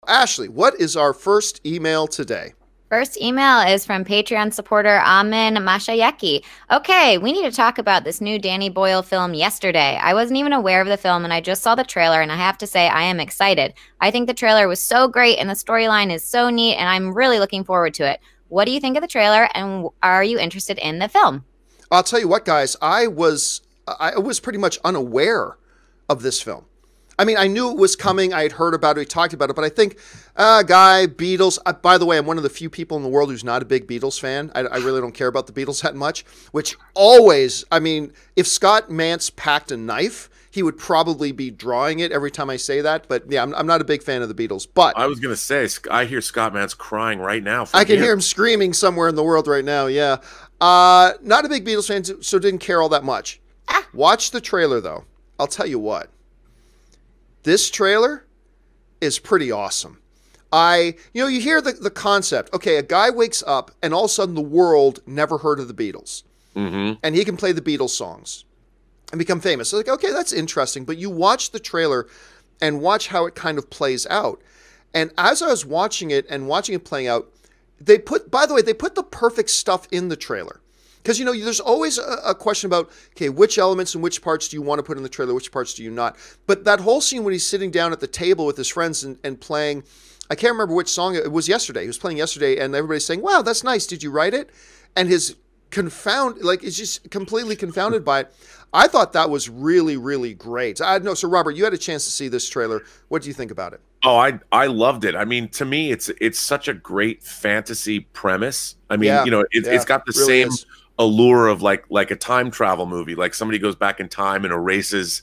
Ashley, what is our first email today? First email is from Patreon supporter Amin Mashayeki. Okay, we need to talk about this new Danny Boyle film Yesterday. I wasn't even aware of the film and I just saw the trailer and I have to say I am excited. I think the trailer was so great and the storyline is so neat and I'm really looking forward to it. What do you think of the trailer and are you interested in the film? I'll tell you what, guys, I was pretty much unaware of this film. I mean, I knew it was coming. I had heard about it. We talked about it. But I think, Beatles. By the way, I'm one of the few people in the world who's not a big Beatles fan. I really don't care about the Beatles that much, which always, I mean, if Scott Mantz packed a knife, he would probably be drawing it every time I say that. But yeah, I'm not a big fan of the Beatles. But I was going to say, I hear Scott Mantz crying right now. I can hear him screaming somewhere in the world right now. Yeah. Not a big Beatles fan, so didn't care all that much. Watch the trailer, though. I'll tell you what. This trailer is pretty awesome. You hear the concept. Okay, a guy wakes up and all of a sudden the world never heard of the Beatles. Mm-hmm. And he can play the Beatles songs and become famous. So like, okay, that's interesting. But you watch the trailer and watch how it kind of plays out. And as I was watching it and watching it playing out, by the way, they put the perfect stuff in the trailer. Because, there's always a question about, okay, which elements and which parts do you want to put in the trailer, which parts do you not? But that whole scene when he's sitting down at the table with his friends and playing, I can't remember which song it was yesterday. He was playing Yesterday, and everybody's saying, wow, that's nice. Did you write it? And he's just completely confounded by it. I thought that was really, really great. So Robert, you had a chance to see this trailer. What do you think about it? Oh, I loved it. I mean, to me, it's such a great fantasy premise. I mean, it's got the really same allure of like a time travel movie, like somebody goes back in time and erases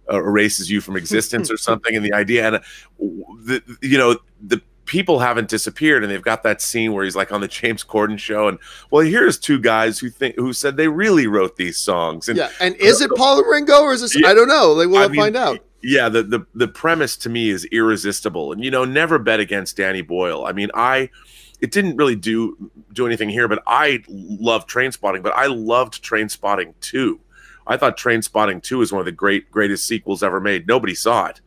you from existence or something. And the idea, and the people haven't disappeared, and they've got that scene where he's like on the James Corden show, and well, here's two guys who said they really wrote these songs. And and is it Paul and Ringo, or is this? I don't know. We'll find out. Yeah, the premise to me is irresistible, and never bet against Danny Boyle. I mean, it didn't really do anything here, but I love Trainspotting. But I loved Trainspotting 2. I thought Trainspotting 2 is one of the greatest sequels ever made. Nobody saw it,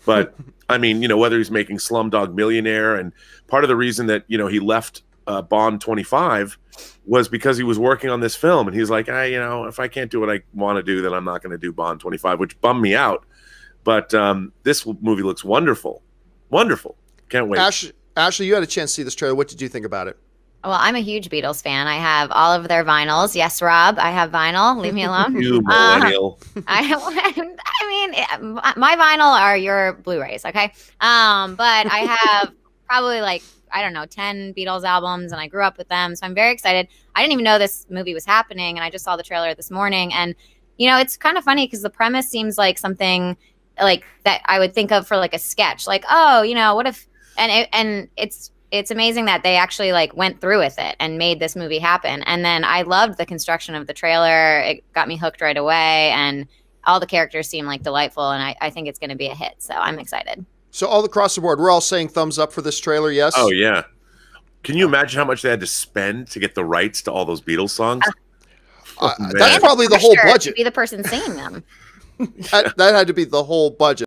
but I mean, whether he's making Slumdog Millionaire, and part of the reason that he left Bond 25 was because he was working on this film, and he's like, if I can't do what I want to do, then I'm not going to do Bond 25, which bummed me out. But this movie looks wonderful, wonderful. Can't wait. Ashley, you had a chance to see this trailer. What did you think about it? Well, I'm a huge Beatles fan. I have all of their vinyls. Yes, Rob, I have vinyl. Leave me alone. You millennial. I mean, my vinyl are your Blu-rays, okay? But I have probably I don't know, 10 Beatles albums, and I grew up with them, so I'm very excited. I didn't even know this movie was happening, and I just saw the trailer this morning. And it's kind of funny because the premise seems like something like that I would think of for like a sketch. Like, oh, what if? And it's amazing that they actually went through with it and made this movie happen. And then I loved the construction of the trailer. It got me hooked right away, and all the characters seem delightful. And I think it's going to be a hit. So I'm excited. So all across the board, we're all saying thumbs up for this trailer. Yes. Oh yeah. Can you imagine how much they had to spend to get the rights to all those Beatles songs? That's probably the whole budget. To be the person singing them. that had to be the whole budget.